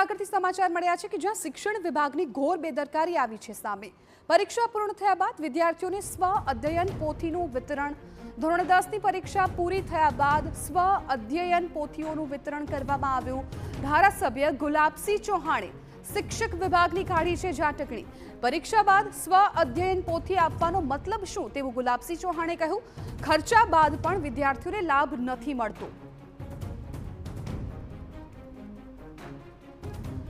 આગળથી સમાચાર મળ્યા છે કે જ્યાં શિક્ષણ વિભાગની ઘોર બેદરકારી આવી છે સામે। પરીક્ષા પૂર્ણ થયા બાદ વિદ્યાર્થીઓને સ્વ અધ્યયન પોથીનું વિતરણ, ધોરણ 10ની પરીક્ષા પૂરી થયા બાદ સ્વ અધ્યયન પોથીઓનું વિતરણ કરવામાં આવ્યું। ધારાસભ્ય ગુલાબસિંહ ચૌહાણે શિક્ષક વિભાગની કાઢી છે ઝાટકણી। પરીક્ષા બાદ સ્વ અધ્યયન પોથી આપવાનો મતલબ શું તેવું ગુલાબસિંહ ચૌહાણે કહ્યું। ખર્ચા બાદ પણ વિદ્યાર્થીઓને લાભ નથી મળતો।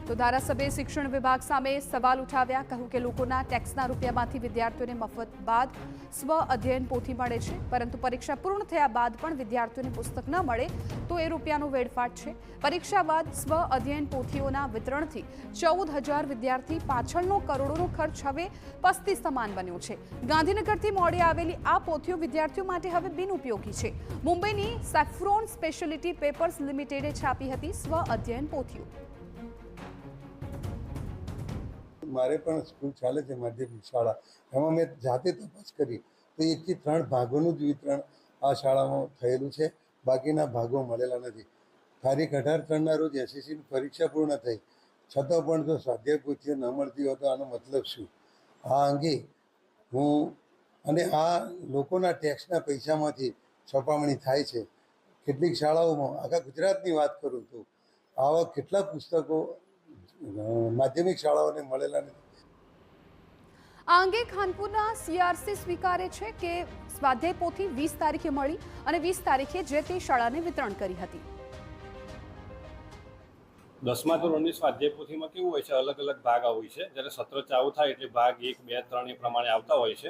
तो धारासभ्य शिक्षण विभाग सामे सवाल उठाव्या। कहूं के लोकोना टेक्सना रूपियामांथी विद्यार्थीओने मफत बाद स्व अध्ययन पोथी मळे छे, परंतु परीक्षा पूर्ण थया बाद पण विद्यार्थीओने पुस्तक न मळे तो ए रूपियानो वेडफाट छे। परीक्षा बाद स्व अध्ययन पोथीओना वितरणथी 14,000 विद्यार्थी पाछळनो करोड़ोनो खर्च हवे पस्ती समान बन्यो छे। गांधीनगरथी मोडी आवेली आ पोथीओ विद्यार्थीओ माटे हवे बिनउपयोगी छे। मुंबईनी सेफ्रोन स्पेशियलिटी पेपर्स लिमिटेडे छापी हती स्व अध्ययन पोथीओ। मारे पण स्कूल चाले छे माध्यमिक शाळा, एमां मैं जाते तपास करी तो 1 થી 3 भागोनुं ज वितरण आ शाळामां थयेलुं छे, बाकीना भागो मळेला नथी। तारीख 18/3 ना रोज एसएससी ની परीक्षा पूर्ण થઈ છતાં પણ જો સ્વાધ્યાય પોથીઓ ન મળતી હોય તો આનો મતલબ શું? આ અંગે હું અને આ લોકોના ટેક્સના પૈસામાંથી છપામણી થાય છે। કેટલીક શાળાઓમાં આખા ગુજરાતની વાત કરું તો આવા કેટલા પુસ્તકો माध्यमिक शाळाओने मळेला નથી। આ અંગે ખાનપુરના સીઆરસી સ્વીકારે છે કે સ્વાધ્યાય પોથી 20 તારીખે મળી અને 20 તારીખે જે તે શાળાને વિતરણ કરી હતી। 10મા ધોરણની સ્વાધ્યાય પોથીમાં કેવું હોય છે, અલગ અલગ ભાગ હોય છે। જ્યારે સત્ર ચાલુ થાય એટલે ભાગ 1, 2, 3 એ પ્રમાણે આવતા હોય છે।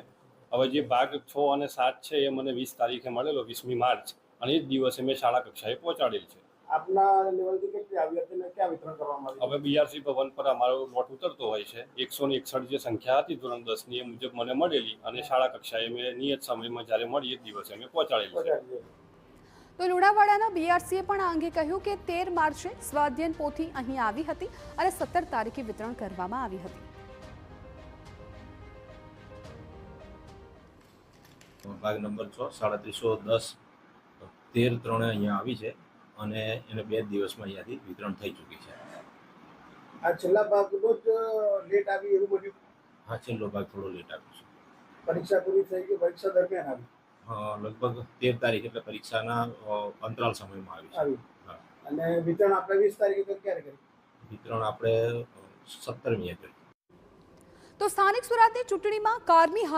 હવે જે ભાગ 6 અને 7 છે એ મને 20 તારીખે મળેલો, 20મી માર્ચ, અને એ જ દિવસે મેં શાળા કક્ષાએ પહોંચાડેલ છે। આપના લેવલથી કેટલી આવી હતી ને ક્યાં વિતરણ કરવામાં આવ્યું? હવે બીઆરસી ભવન પર અમારો લોટ ઉતરતો હોય છે। 161 જે સંખ્યા હતી ધોરણ 10ની એ મુજબ મને મળેલી અને શાળા કક્ષાએ મેં નિયત સમયમાં જ્યારે મળી એ દિવસે અમે પહોંચાડેલી છે। તો લુણાવાડાના બીઆરસીએ પણ આ અંગે કહ્યું કે 13 માર્ચે સ્વાધ્યાયન પોથી અહીં આવી હતી અને 17 તારીખે વિતરણ કરવામાં આવી હતી। ભાગ નંબર 6 310 13/3 અહીંયા આવી છે અને એને 2 દિવસમાં અહીંયાથી વિતરણ થઈ ચૂકી છે। આ છેલ્લા ભાગ જ લેટ આવી એવું બન્યું? હા, છેલ્લો ભાગ થોડો લેટ આવ્યો છે। પરીક્ષા પૂરી થઈ ગઈ, પરીક્ષા દરમિયાન આવી? લગભગ 13 તારીખ એટલે પરીક્ષાના અંતરાલ સમયમાં આવી છે। હા, અને વિતરણ આપણે 20 તારીખે ક્યારે કર્યું? વિતરણ આપણે 17મીએ કર્યું। તો સ્થાનિક સ્વરાજની ચૂંટણીમાં કારમી